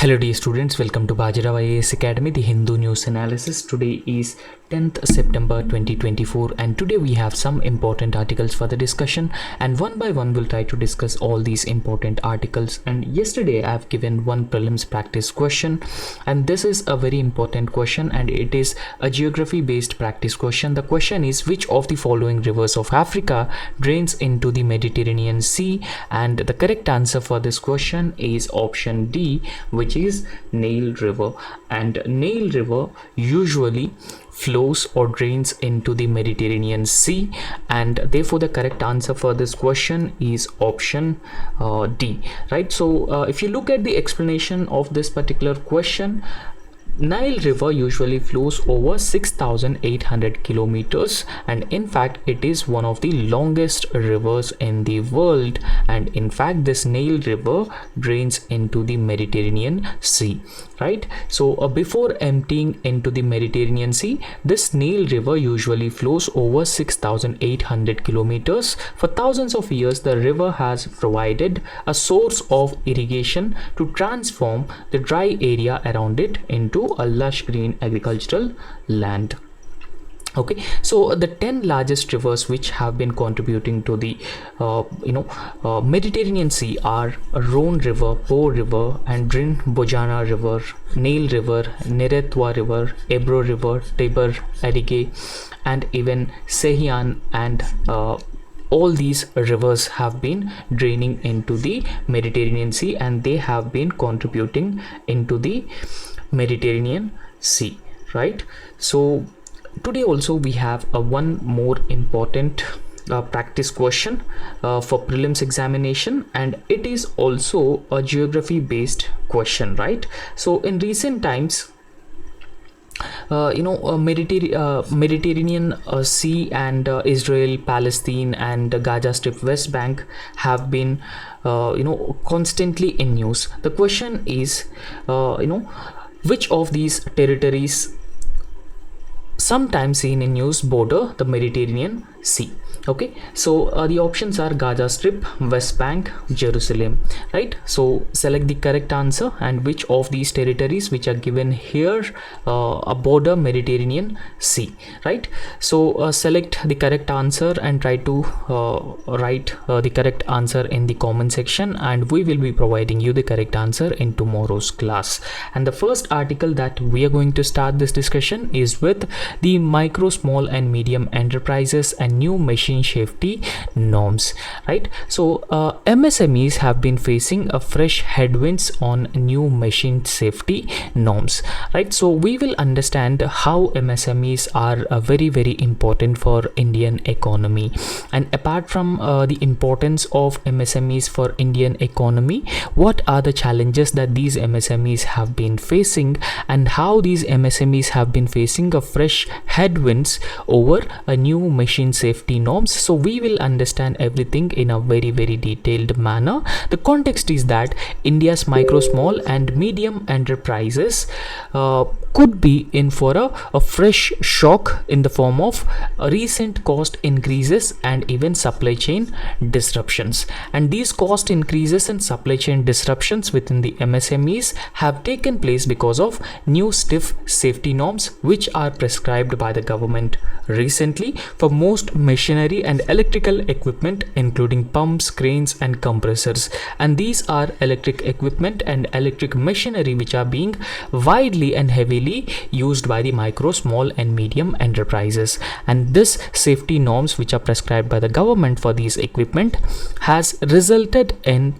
Hello dear students, welcome to Bajirao IAS Academy, the Hindu news analysis. Today is 10th September 2024 and today we have some important articles for the discussion, and one by one we'll try to discuss all these important articles. And yesterday I have given one prelims practice question, and this is a very important question and it is a geography based practice question. The question is, which of the following rivers of Africa drains into the Mediterranean Sea? And the correct answer for this question is option D, which is Nile River. And Nile River usually flows or drains into the Mediterranean Sea, and therefore the correct answer for this question is option D, right? So if you look at the explanation of this particular question, Nile River usually flows over 6,800 kilometers, and in fact it is one of the longest rivers in the world. And in fact this Nile River drains into the Mediterranean Sea, right? So before emptying into the Mediterranean Sea, this Nile River usually flows over 6,800 kilometers. For thousands of years the river has provided a source of irrigation to transform the dry area around it into a lush green agricultural land. Okay, so the 10 largest rivers which have been contributing to the Mediterranean Sea are Rhone River, Po River, Andrin Bojana River, Nile River, Neretwa River, Ebro River, Tiber, Adige, and even Sehian. And all these rivers have been draining into the Mediterranean Sea and they have been contributing into the Mediterranean Sea, right? So today also we have one more important practice question for prelims examination, and it is also a geography based question, right? So in recent times Mediterranean Sea and Israel, Palestine and Gaza Strip, West Bank have been constantly in news. The question is which of these territories sometimes seen in news border the Mediterranean Sea? Okay, so the options are Gaza Strip, West Bank, Jerusalem, right? So select the correct answer, and which of these territories which are given here a border Mediterranean Sea, right? So select the correct answer and try to write the correct answer in the comment section, and we will be providing you the correct answer in tomorrow's class. And the first article that we are going to start this discussion is with the micro, small and medium enterprises and new machine safety norms, right? So MSMEs have been facing a fresh headwinds on new machine safety norms, right? So we will understand how MSMEs are very important for Indian economy, and apart from the importance of MSMEs for Indian economy, what are the challenges that these MSMEs have been facing, and how these MSMEs have been facing a fresh headwinds over a new machine safety norms. So we will understand everything in a very detailed manner. The context is that India's micro, small and medium enterprises could be in for a fresh shock in the form of recent cost increases and even supply chain disruptions. And these cost increases and supply chain disruptions within the MSMEs have taken place because of new stiff safety norms which are prescribed by the government recently for most machinery and electrical equipment, including pumps, cranes and compressors. And these are electric equipment and electric machinery which are being widely and heavily used by the micro, small and medium enterprises. And this safety norms which are prescribed by the government for these equipment has resulted in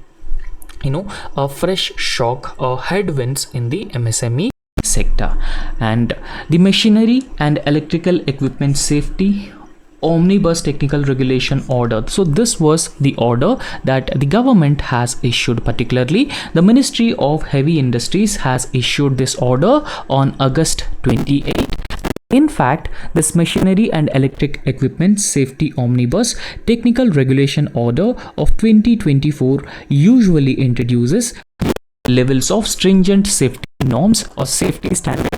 a fresh shock or headwinds in the MSME sector. And the machinery and electrical equipment safety Omnibus Technical Regulation Order. So this was the order that the government has issued. Particularly the Ministry of Heavy Industries has issued this order on August 28. In fact, this Machinery and Electric Equipment Safety Omnibus Technical Regulation Order of 2024 usually introduces levels of stringent safety norms or safety standards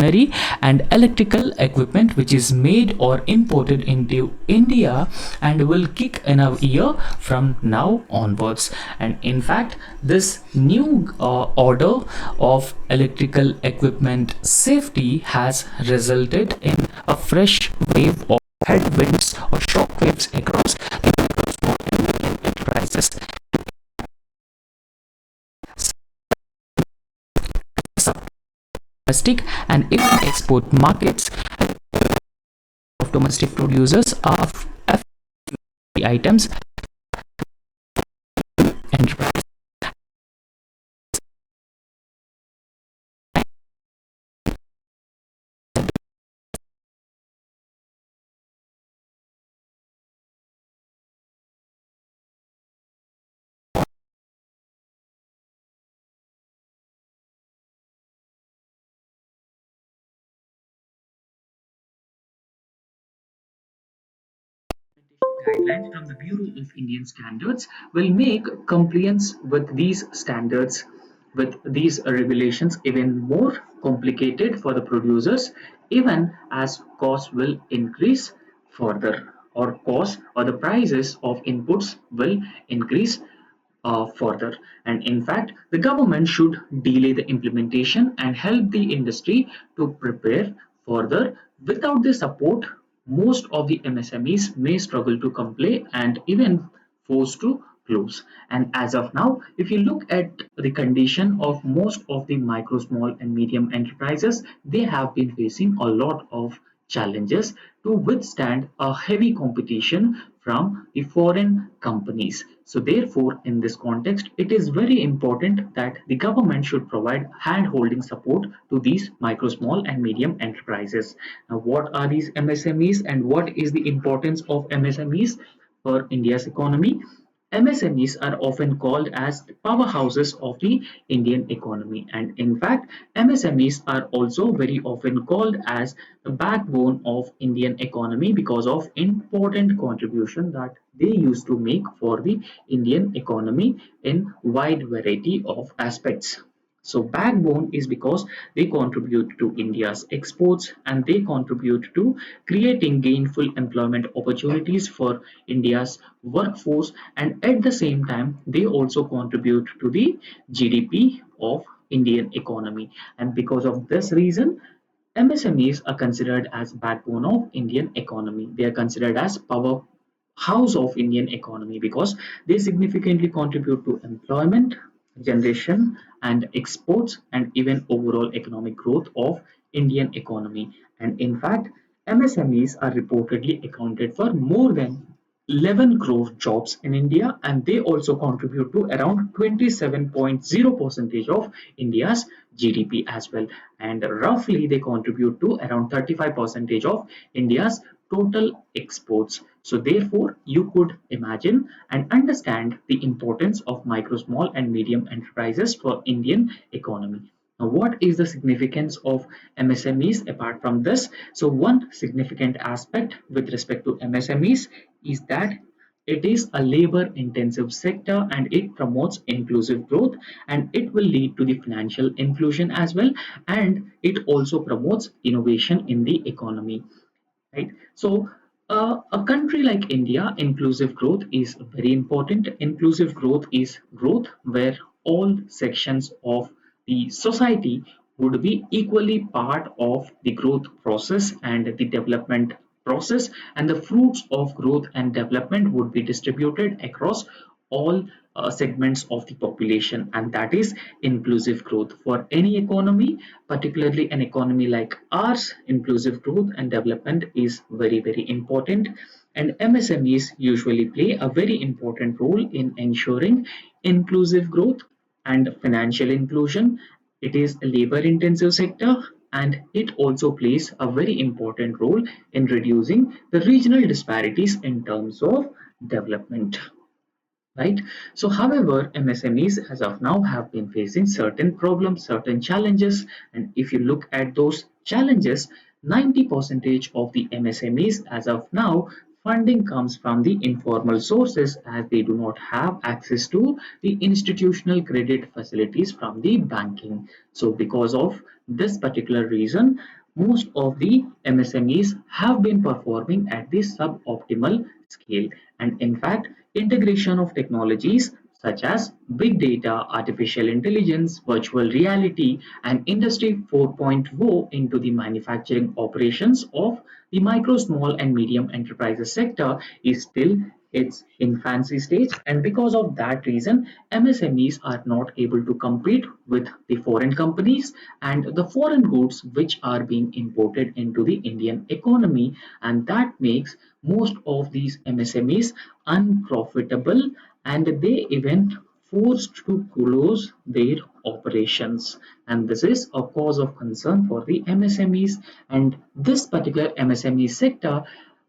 machinery and electrical equipment which is made or imported into India and will kick in a year from now onwards. And in fact, this new order of electrical equipment safety has resulted in a fresh wave of headwinds or shockwaves across the small and medium enterprises, domestic and even export markets of domestic producers of FMCG items. Enterprise guidelines from the Bureau of Indian Standards will make compliance with these standards, with these regulations, even more complicated for the producers, even as costs will increase further, or costs or the prices of inputs will increase further. And in fact, the government should delay the implementation and help the industry to prepare further. Without the support, most of the MSMEs may struggle to comply and even forced to close. And as of now, if you look at the condition of most of the micro, small, and medium enterprises, they have been facing a lot of challenges to withstand a heavy competition from the foreign companies. So therefore, in this context, it is very important that the government should provide hand-holding support to these micro, small, and medium enterprises. Now, what are these MSMEs and what is the importance of MSMEs for India's economy? MSMEs are often called as powerhouses of the Indian economy, and in fact, MSMEs are also very often called as the backbone of Indian economy because of important contribution that they used to make for the Indian economy in wide variety of aspects. So backbone is because they contribute to India's exports and they contribute to creating gainful employment opportunities for India's workforce, and at the same time they also contribute to the GDP of Indian economy. And because of this reason, MSMEs are considered as backbone of Indian economy. They are considered as powerhouse of Indian economy because they significantly contribute to employment generation and exports and even overall economic growth of Indian economy. And in fact, MSMEs are reportedly accounted for more than 11 crore jobs in India, and they also contribute to around 27.0% of India's GDP as well. And roughly they contribute to around 35% of India's total exports. So therefore, you could imagine and understand the importance of micro, small, and medium enterprises for Indian economy. Now, what is the significance of MSMEs apart from this? So, one significant aspect with respect to MSMEs is that it is a labor intensive sector and it promotes inclusive growth, and it will lead to the financial inclusion as well, and it also promotes innovation in the economy, right? So a country like India, inclusive growth is very important. Inclusive growth is growth where all sections of the society would be equally part of the growth process and the development process, and the fruits of growth and development would be distributed across all segments of the population, and that is inclusive growth. For any economy, particularly an economy like ours, inclusive growth and development is very, very important, and MSMEs usually play a very important role in ensuring inclusive growth and financial inclusion. It is a labor intensive sector, and it also plays a very important role in reducing the regional disparities in terms of development, right? So however, MSMEs as of now have been facing certain problems, certain challenges, and if you look at those challenges, 90% of the MSMEs as of now funding comes from the informal sources as they do not have access to the institutional credit facilities from the banking. So because of this particular reason, most of the MSMEs have been performing at the suboptimal scale. And in fact, integration of technologies such as big data, artificial intelligence, virtual reality, and Industry 4.0 into the manufacturing operations of the micro, small, and medium enterprises sector is still its infancy stage, and because of that reason, MSMEs are not able to compete with the foreign companies and the foreign goods which are being imported into the Indian economy, and that makes most of these MSMEs unprofitable and they even forced to close their operations, and this is a cause of concern for the MSMEs. And this particular MSME sector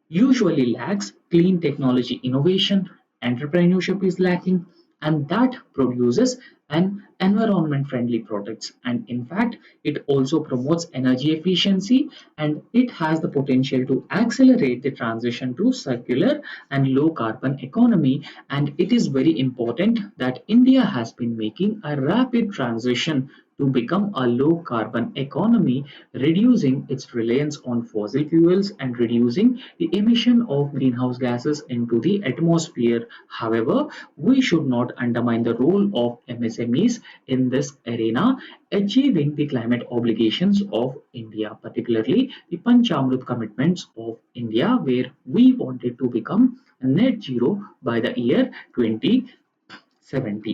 usually lacks clean technology innovation, entrepreneurship is lacking, and that produces an environment friendly products. And in fact, it also promotes energy efficiency and it has the potential to accelerate the transition to circular and low carbon economy. And it is very important that India has been making a rapid transition to become a low carbon economy, reducing its reliance on fossil fuels and reducing the emission of greenhouse gases into the atmosphere. However, we should not undermine the role of MSMEs in this arena, achieving the climate obligations of India, particularly the Panchamrit commitments of India, where we wanted to become net zero by the year 2070.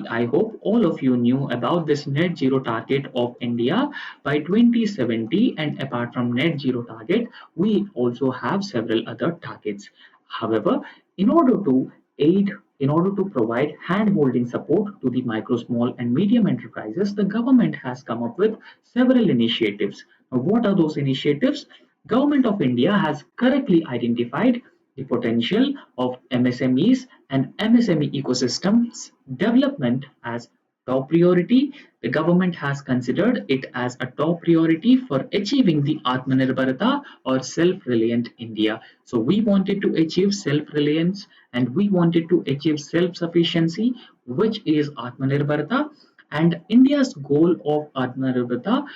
I hope all of you knew about this net zero target of India by 2070, and apart from net zero target, we also have several other targets. However, in order to aid in order to provide hand-holding support to the micro, small, and medium enterprises, the government has come up with several initiatives. Now, what are those initiatives? Government of India has correctly identified the potential of MSMEs and MSME ecosystems development as top priority. The government has considered it as a top priority for achieving the Atmanirbharata or self-reliant India. So we wanted to achieve self-reliance and we wanted to achieve self-sufficiency, which is Atmanirbharata. And India's goal of Atmanirbharata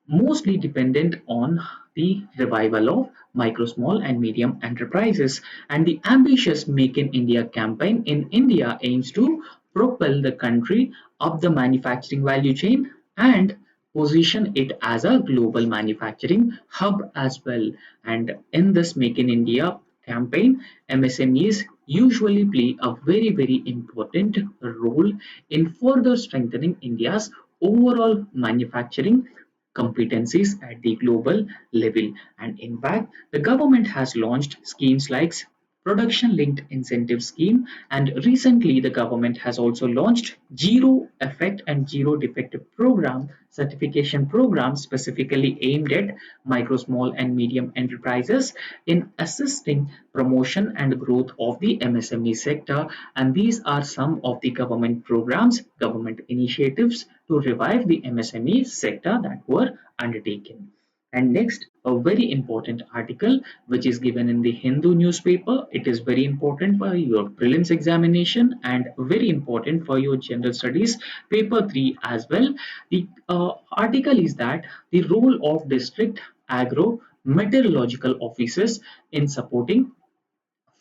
mostly dependent on the revival of micro, small, and medium enterprises. And the ambitious Make in India campaign in India aims to propel the country up the manufacturing value chain and position it as a global manufacturing hub as well. And in this Make in India campaign, MSMEs usually play a very important role in further strengthening India's overall manufacturing competencies at the global level. And in fact, the government has launched schemes like production linked incentive scheme, and recently the government has also launched zero effect and zero defective program certification program specifically aimed at micro, small, and medium enterprises in assisting promotion and growth of the MSME sector. And these are some of the government programs, government initiatives to revive the MSME sector that were undertaken. And next, a very important article which is given in the Hindu newspaper. It is very important for your prelims examination and very important for your general studies paper 3 as well. The article is that the role of district agro meteorological offices in supporting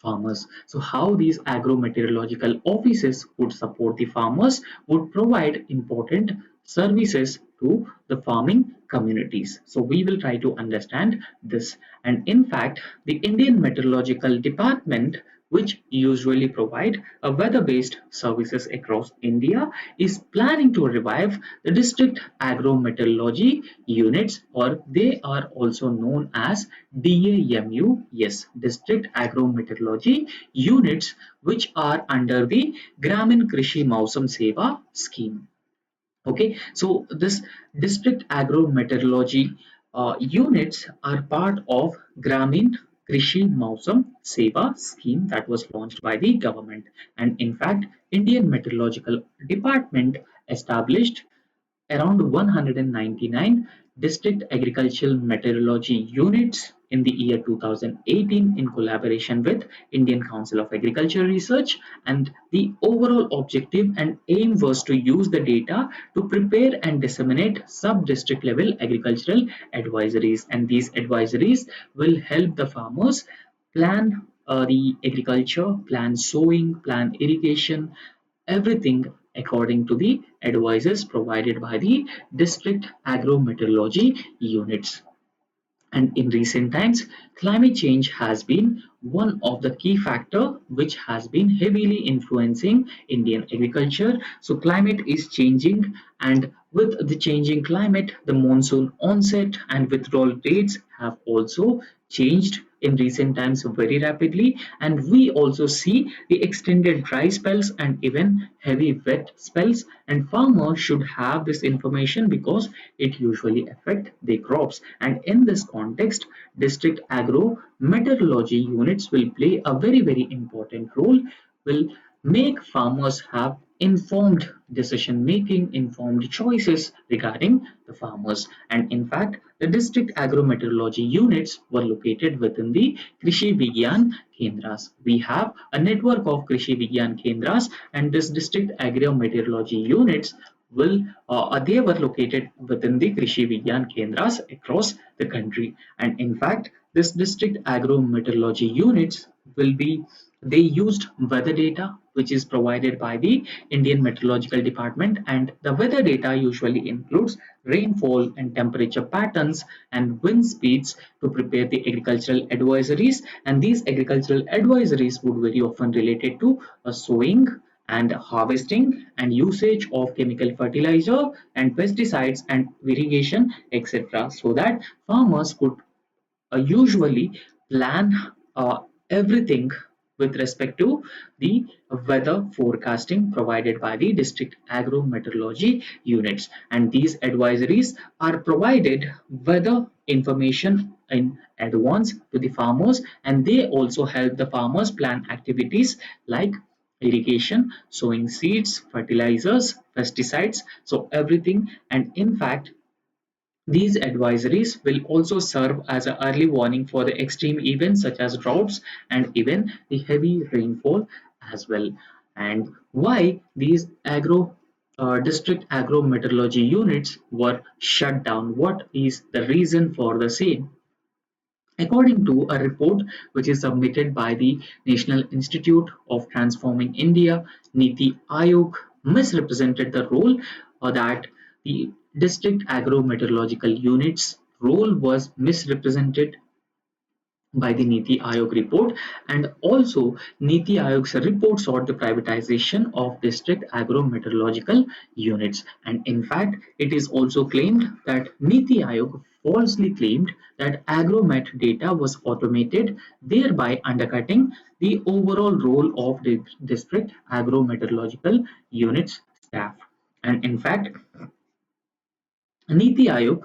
farmers. So how these agro-meteorological offices would support the farmers would provide important services to the farming communities. So we will try to understand this. And in fact, the Indian Meteorological Department, which usually provide a weather-based services across India, is planning to revive the district agro-meteorology units, or they are also known as DAMU, yes, district agro-meteorology units, which are under the Gramin Krishi Mausam Seva scheme. Okay, so this district agro-meteorology units are part of Gramin Krishi Mausam Seva scheme that was launched by the government. And in fact, Indian Meteorological Department established around 199 district agricultural meteorology units in the year 2018 in collaboration with Indian Council of Agriculture Research, and the overall objective and aim was to use the data to prepare and disseminate sub-district level agricultural advisories, and these advisories will help the farmers plan the agriculture, plan sowing, plan irrigation, everything according to the advices provided by the district agro-meteorology units. And in recent times, climate change has been one of the key factor which has been heavily influencing Indian agriculture. So climate is changing, and with the changing climate, the monsoon onset and withdrawal dates have also changed in recent times very rapidly, and we also see the extended dry spells and even heavy wet spells, and farmers should have this information because it usually affect their crops. And in this context, district agro meteorology units will play a very important role, will make farmers have informed decision making, informed choices regarding the farmers. And in fact, the district agro-meteorology units were located within the Krishi Vigyan Kendras. We have a network of Krishi Vigyan Kendras, and this district agro-meteorology units will they were located within the Krishi Vigyan Kendras across the country. And in fact, this district agro-meteorology units will be they used weather data which is provided by the Indian Meteorological Department, and the weather data usually includes rainfall and temperature patterns and wind speeds to prepare the agricultural advisories, and these agricultural advisories would very often related to sowing and harvesting and usage of chemical fertilizer and pesticides and irrigation, etc., so that farmers could usually plan everything with respect to the weather forecasting provided by the district agro meteorology units, and these advisories are provided weather information in advance to the farmers, and they also help the farmers plan activities like irrigation, sowing seeds, fertilizers, pesticides, so everything. And in fact, these advisories will also serve as an early warning for the extreme events such as droughts and even the heavy rainfall as well. And why these agro district agro meteorology units were shut down? What is the reason for the same? According to a report which is submitted by the National Institute of Transforming India, Niti Aayog misrepresented the role that the district agro meteorological units role was misrepresented by the Niti Aayog report, and also Niti Aayog's report sought the privatization of district agro-meteorological units. And in fact, it is also claimed that Niti Aayog falsely claimed that agromet data was automated, thereby undercutting the overall role of the district agro-meteorological units staff. And in fact, Niti Aayog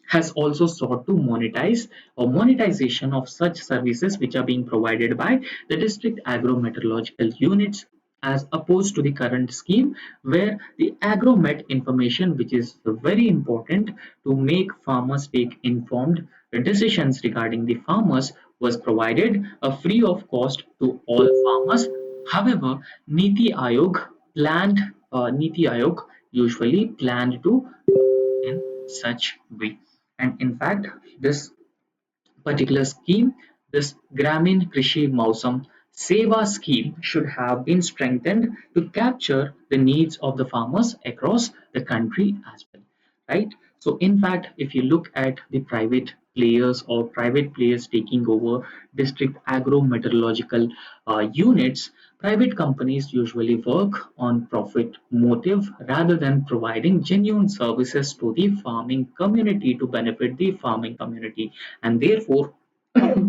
has also sought to monetize or monetization of such services which are being provided by the district agro-meteorological units, as opposed to the current scheme where the agromet information, which is very important to make farmers take informed decisions regarding the farmers, was provided free of cost to all farmers. However, Niti Aayog usually planned to in such way. And in fact, this particular scheme, this Gramin Krishi Mausam Seva scheme, should have been strengthened to capture the needs of the farmers across the country as well, right? So in fact, if you look at the private players or private players taking over district agro meteorological units, private companies usually work on profit motive rather than providing genuine services to the farming community to benefit the farming community, and therefore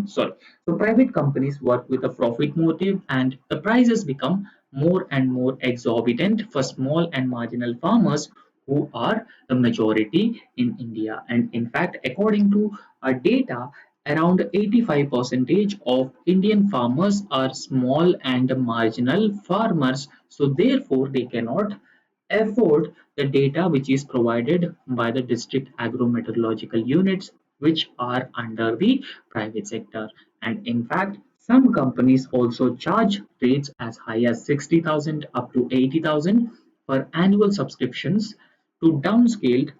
sorry, so private companies work with a profit motive, and the prices become more and more exorbitant for small and marginal farmers who are the majority in India. And in fact, according to our data, around 85% of Indian farmers are small and marginal farmers, so therefore they cannot afford the data which is provided by the district agro meteorological units, which are under the private sector. And in fact, some companies also charge rates as high as 60,000 up to 80,000 for annual subscriptions to downscale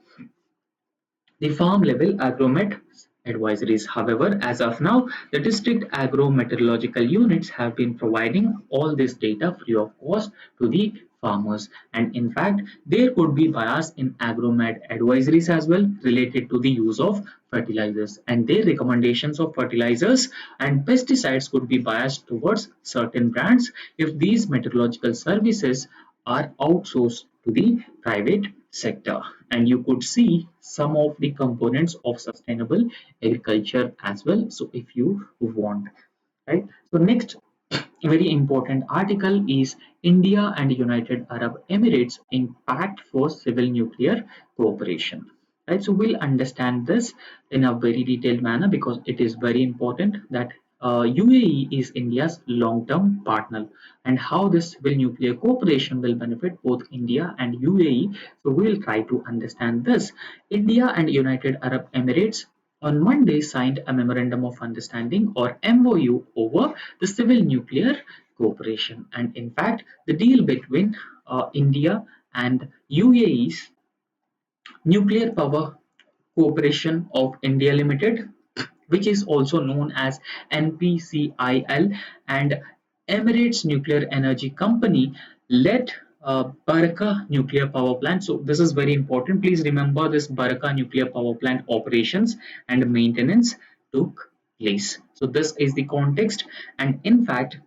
the farm level agromet advisories. However, as of now, the district agro-meteorological units have been providing all this data free of cost to the farmers. And in fact, there could be bias in agromet advisories as well related to the use of fertilizers. And their recommendations of fertilizers and pesticides could be biased towards certain brands if these meteorological services are outsourced to the private sector. And you could see some of the components of sustainable agriculture as well, so if you want, right? So next very important article is India and United Arab Emirates impact for civil nuclear cooperation. Right, so we'll understand this in a very detailed manner because it is very important that UAE is India's long-term partner, and how this civil nuclear cooperation will benefit both India and UAE. So we'll try to understand this. India and United Arab Emirates on Monday signed a memorandum of understanding or MOU over the civil nuclear cooperation. And in fact, the deal between India and UAE's Nuclear Power Corporation of India Limited, which is also known as NPCIL, and Emirates Nuclear Energy Company led Baraka nuclear power plant. So this is very important. Please remember this Baraka nuclear power plant operations and maintenance took place. So this is the context. And in fact,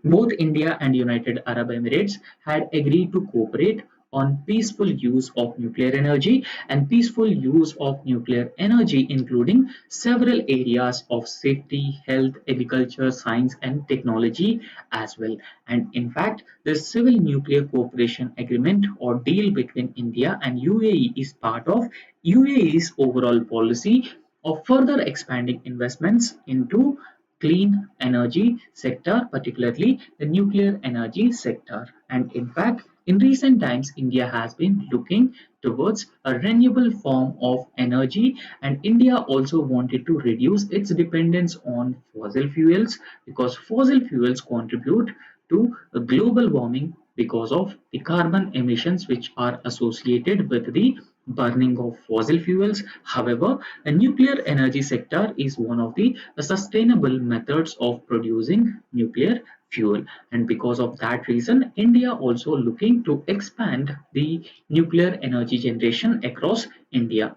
both India and United Arab Emirates had agreed to cooperate on peaceful use of nuclear energy and peaceful use of nuclear energy, including several areas of safety, health, agriculture, science, and technology as well. And in fact, the Civil Nuclear Cooperation Agreement or deal between India and UAE is part of UAE's overall policy of further expanding investments into clean energy sector, particularly the nuclear energy sector. And in fact, in recent times, India has been looking towards a renewable form of energy, and India also wanted to reduce its dependence on fossil fuels because fossil fuels contribute to global warming because of the carbon emissions which are associated with the burning of fossil fuels. However, a nuclear energy sector is one of the sustainable methods of producing nuclear fuel, and because of that reason India also looking to expand the nuclear energy generation across India.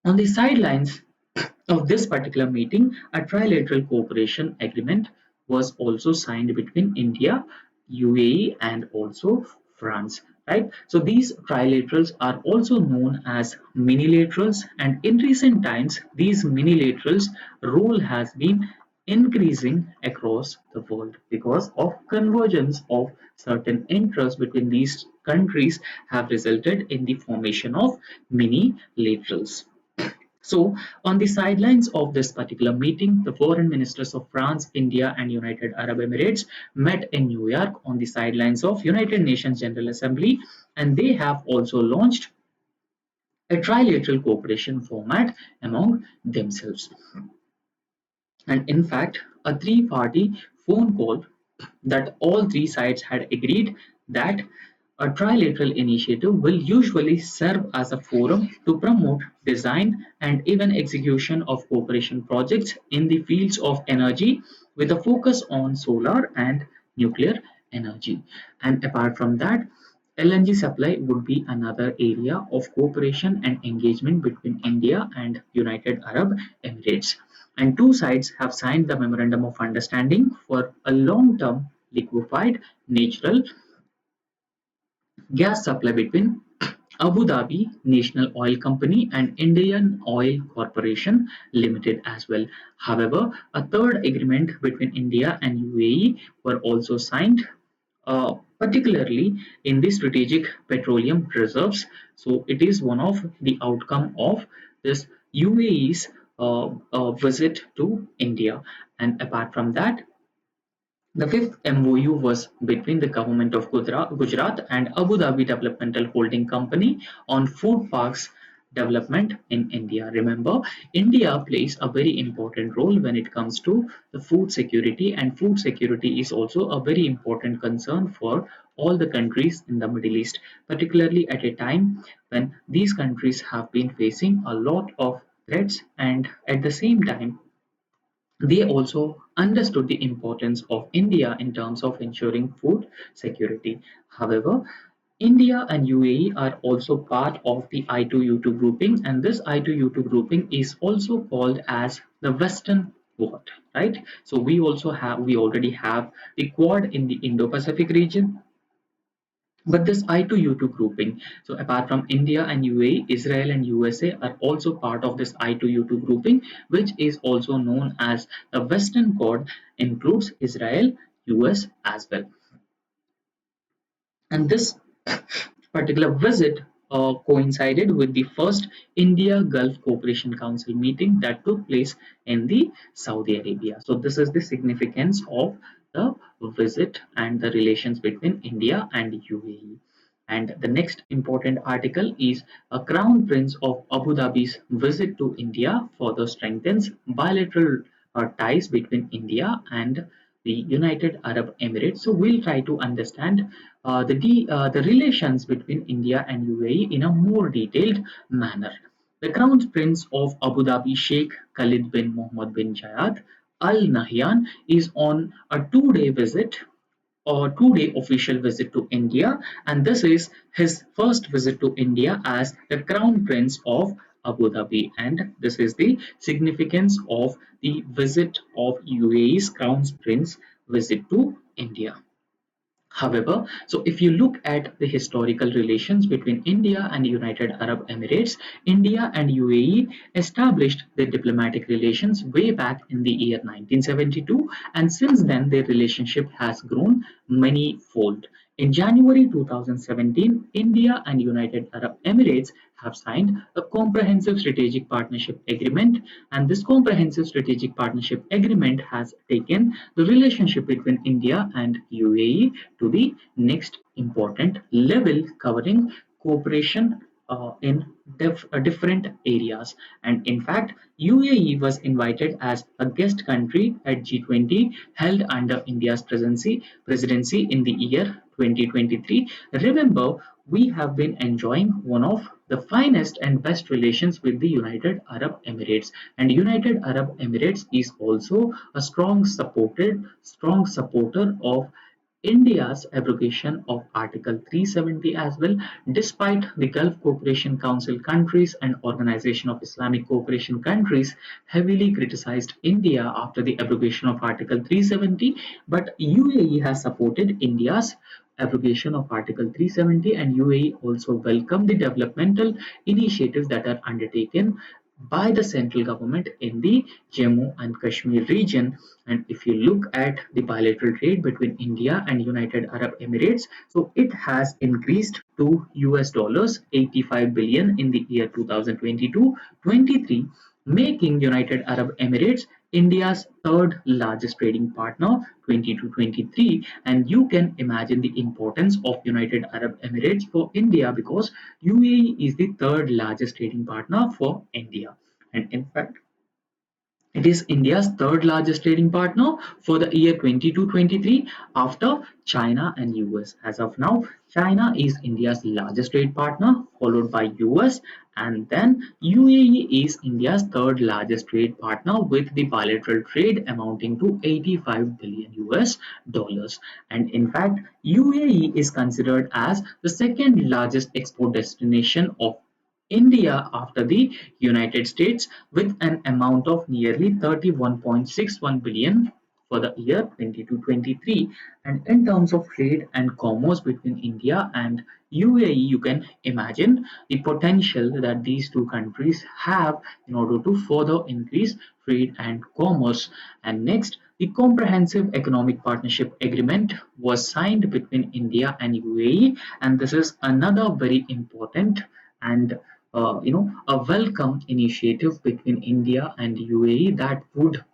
On the sidelines of this particular meeting, a trilateral cooperation agreement was also signed between India, UAE, and also France. Right? So these trilaterals are also known as minilaterals, and in recent times, these minilaterals' role has been increasing across the world because of convergence of certain interests between these countries have resulted in the formation of minilaterals. So, on the sidelines of this particular meeting, the foreign ministers of France, India, and United Arab Emirates met in New York on the sidelines of United Nations General Assembly, and they have also launched a trilateral cooperation format among themselves. And in fact, a three-party phone call that all three sides had agreed that a trilateral initiative will usually serve as a forum to promote design and even execution of cooperation projects in the fields of energy with a focus on solar and nuclear energy. And apart from that, LNG supply would be another area of cooperation and engagement between India and United Arab Emirates. And two sides have signed the Memorandum of Understanding for a long-term liquefied natural gas supply between Abu Dhabi National Oil Company and Indian Oil Corporation Limited as well. However, a third agreement between India and UAE were also signed, particularly in the strategic petroleum reserves. So it is one of the outcome of this UAE's visit to India. And apart from that, the fifth MOU was between the government of Gujarat and Abu Dhabi Developmental Holding Company on food parks development in India. Remember, India plays a very important role when it comes to the food security, and food security is also a very important concern for all the countries in the Middle East, particularly at a time when these countries have been facing a lot of threats, and at the same time they also understood the importance of India in terms of ensuring food security. However, India and UAE are also part of the I2U2 grouping, and this I2U2 grouping is also called as the Western Quad, right? So we already have the Quad in the Indo-Pacific region, but this I2U2 grouping, so apart from India and UAE, Israel and USA are also part of this I2U2 grouping, which is also known as the Western Quad, includes Israel, US as well. And this particular visit coincided with the first India Gulf Cooperation Council meeting that took place in the Saudi Arabia. So this is the significance of the visit and the relations between India and UAE. And the next important article is a Crown Prince of Abu Dhabi's visit to India further strengthens bilateral ties between India and the United Arab Emirates. So we'll try to understand the relations between India and UAE in a more detailed manner. The Crown Prince of Abu Dhabi, Sheikh Khalid bin Mohammed bin Zayed Al Nahyan, is on a 2-day visit or 2-day official visit to India, and this is his first visit to India as the Crown Prince of Abu Dhabi, and this is the significance of the visit of UAE's Crown Prince visit to India. However, so if you look at the historical relations between India and United Arab Emirates, India and UAE established their diplomatic relations way back in the year 1972, and since then their relationship has grown many-fold. In January 2017, India and United Arab Emirates have signed a comprehensive strategic partnership agreement, and this comprehensive strategic partnership agreement has taken the relationship between India and UAE to the next important level, covering cooperation in different areas. And in fact, UAE was invited as a guest country at G20 held under India's presidency in the year 2023. Remember, we have been enjoying one of the finest and best relations with the United Arab Emirates, and United Arab Emirates is also a strong supporter of India's abrogation of Article 370 as well, despite the Gulf Cooperation Council countries and Organization of Islamic Cooperation countries heavily criticized India after the abrogation of Article 370, but UAE has supported India's abrogation of Article 370, and UAE also welcomed the developmental initiatives that are undertaken by the central government in the Jammu and Kashmir region. And if you look at the bilateral trade between India and United Arab Emirates, so it has increased to US dollars 85 billion in the year 2022-23, making United Arab Emirates India's third largest trading partner 22-23. And you can imagine the importance of United Arab Emirates for India, because UAE is the third largest trading partner for India. And in fact, it is India's third largest trading partner for the year 22-23 after China and US. As of now, China is India's largest trade partner, followed by US, and then UAE is India's third largest trade partner with the bilateral trade amounting to 85 billion US dollars. And in fact, UAE is considered as the second largest export destination of India after the United States, with an amount of nearly 31.61 billion for the year 22-23. And in terms of trade and commerce between India and UAE, you can imagine the potential that these two countries have in order to further increase trade and commerce. And next, the Comprehensive Economic Partnership Agreement was signed between India and UAE, and this is another very important and a welcome initiative between India and UAE that would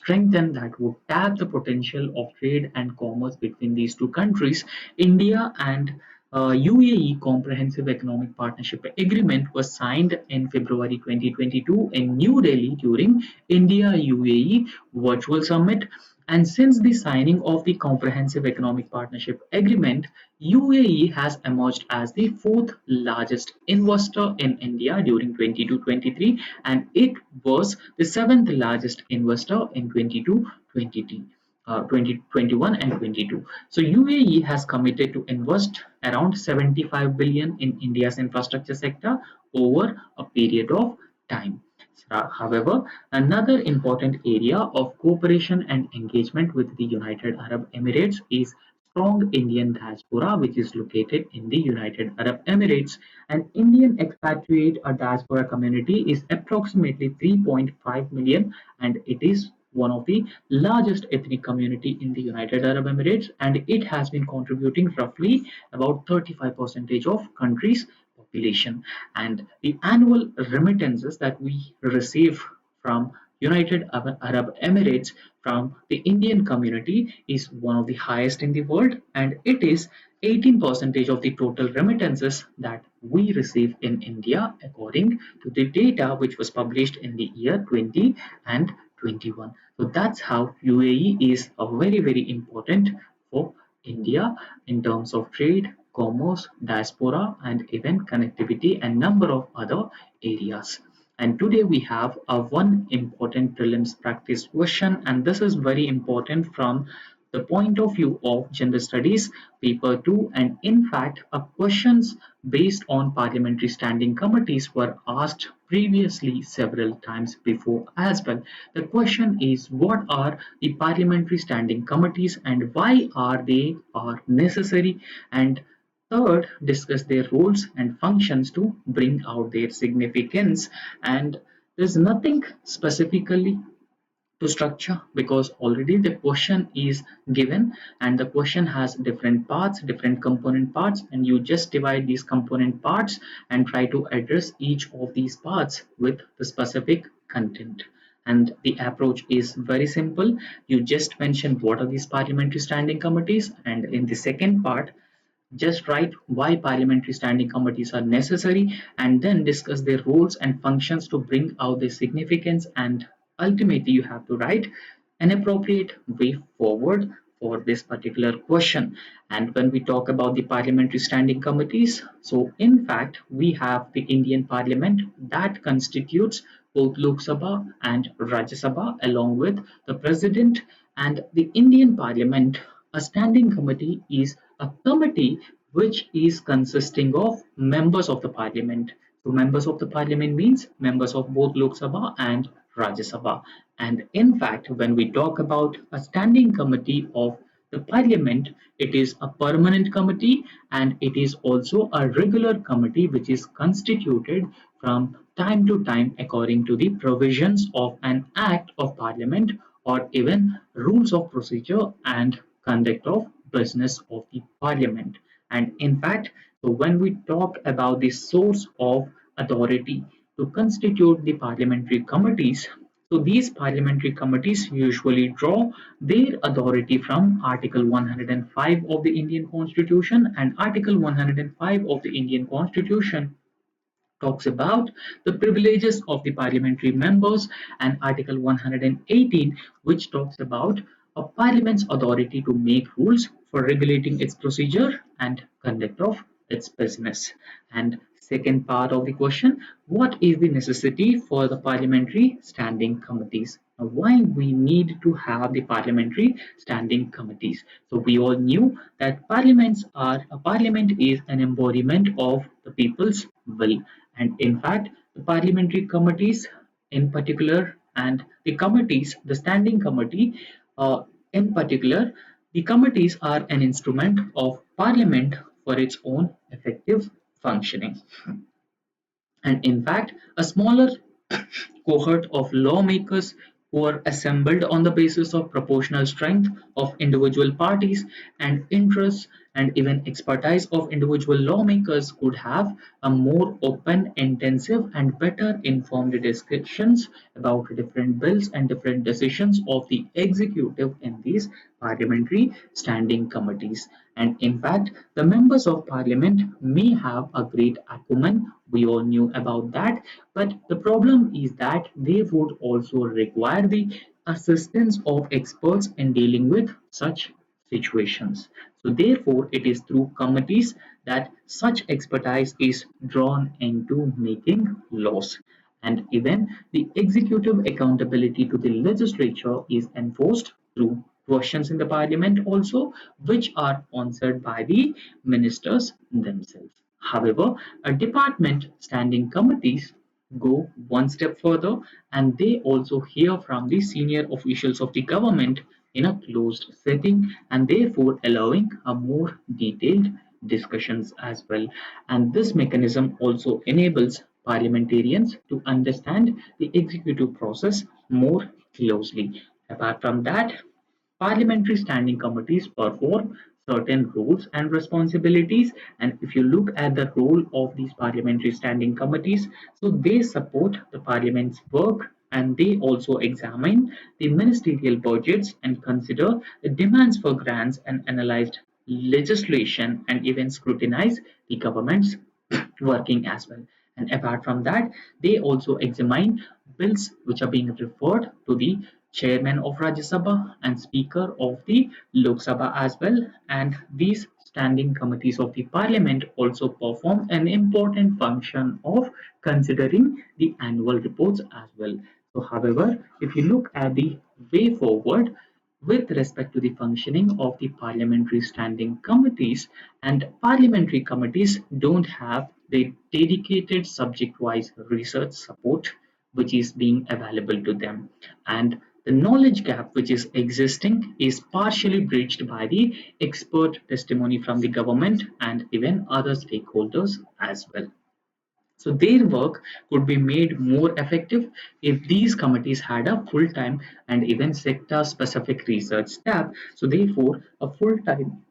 that would tap the potential of trade and commerce between these two countries. India and UAE Comprehensive Economic Partnership Agreement was signed in February 2022 in New Delhi during India UAE Virtual Summit. And since the signing of the Comprehensive Economic Partnership Agreement, UAE has emerged as the fourth largest investor in India during 22-23, and it was the seventh largest investor in 22-23. 2021 and 22. So UAE has committed to invest around 75 billion in India's infrastructure sector over a period of time. However, another important area of cooperation and engagement with the United Arab Emirates is strong Indian diaspora, which is located in the United Arab Emirates. An Indian expatriate or diaspora community is approximately 3.5 million, and it is one of the largest ethnic community in the United Arab Emirates, and it has been contributing roughly about 35% of country's population. And the annual remittances that we receive from United Arab Emirates from the Indian community is one of the highest in the world, and it is 18% of the total remittances that we receive in India according to the data which was published in the year 20 and 21. So that's how UAE is a very important for India in terms of trade, commerce, diaspora, and even connectivity and number of other areas. And today we have a one important prelims practice question, and this is very important from the point of view of gender studies paper 2, and in fact questions based on parliamentary standing committees were asked previously several times before as well. The question is, what are the parliamentary standing committees and why are they are necessary? And third, discuss their roles and functions to bring out their significance. And there's nothing specifically to structure because already the question is given, and the question has different parts, different component parts, and you just divide these component parts and try to address each of these parts with the specific content. And the approach is very simple. You just mention what are these parliamentary standing committees, and in the second part just write why parliamentary standing committees are necessary, and then discuss their roles and functions to bring out their significance, and ultimately you have to write an appropriate way forward for this particular question. And when we talk about the parliamentary standing committees, so in fact we have the Indian Parliament that constitutes both Lok Sabha and Rajya Sabha along with the President. And the Indian Parliament, a standing committee is a committee which is consisting of members of the parliament. So members of the parliament means members of both Lok Sabha and Rajya Sabha. And in fact, when we talk about a standing committee of the parliament, it is a permanent committee and it is also a regular committee which is constituted from time to time according to the provisions of an act of parliament or even rules of procedure and conduct of business of the parliament. And in fact, so when we talk about the source of authority to constitute the parliamentary committees, so these parliamentary committees usually draw their authority from Article 105 of the Indian Constitution, and Article 105 of the Indian Constitution talks about the privileges of the parliamentary members, and Article 118 which talks about a parliament's authority to make rules for regulating its procedure and conduct of its business. And second part of the question, what is the necessity for the parliamentary standing committees? Now, why we need to have the parliamentary standing committees? So we all knew that parliament is an embodiment of the people's will, and in fact the parliamentary committees in particular and the committees, the standing committee in particular, the committees are an instrument of parliament for its own effective functioning. And in fact, a smaller cohort of lawmakers who are assembled on the basis of proportional strength of individual parties and interests and even expertise of individual lawmakers could have a more open, intensive, and better informed discussions about different bills and different decisions of the executive in these parliamentary standing committees. And in fact, the members of parliament may have a great acumen. We all knew about that. But the problem is that they would also require the assistance of experts in dealing with such situations. So, therefore, it is through committees that such expertise is drawn into making laws. And even the executive accountability to the legislature is enforced through questions in the parliament also, which are answered by the ministers themselves. However, a department standing committees go one step further and they also hear from the senior officials of the government in a closed setting and therefore allowing a more detailed discussions as well. And this mechanism also enables parliamentarians to understand the executive process more closely. Apart from that, parliamentary standing committees perform certain roles and responsibilities. And if you look at the role of these parliamentary standing committees, so they support the parliament's work and they also examine the ministerial budgets and consider the demands for grants and analyzed legislation and even scrutinize the government's working as well. And apart from that, they also examine bills which are being referred to the chairman of Rajya Sabha and speaker of the Lok Sabha as well. And these standing committees of the parliament also perform an important function of considering the annual reports as well. So, however, if you look at the way forward, with respect to the functioning of the parliamentary standing committees, and parliamentary committees don't have the dedicated subject-wise research support which is being available to them, and the knowledge gap which is existing is partially bridged by the expert testimony from the government and even other stakeholders as well. So their work could be made more effective if these committees had a full-time and even sector-specific research staff. So therefore, a full-time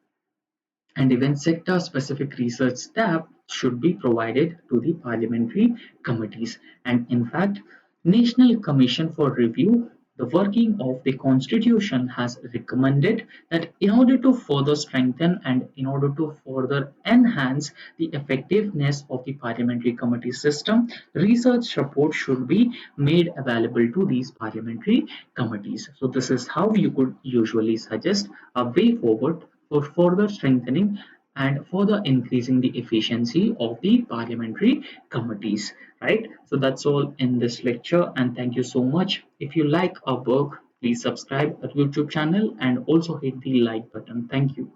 and even sector-specific research staff should be provided to the parliamentary committees. And in fact, National Commission for Review, the working of the Constitution has recommended that in order to further strengthen and in order to further enhance the effectiveness of the parliamentary committee system, research support should be made available to these parliamentary committees. So this is how you could usually suggest a way forward for further strengthening and further increasing the efficiency of the parliamentary committees, right? So that's all in this lecture, and thank you so much. If you like our work, please subscribe our YouTube channel and also hit the like button. Thank you.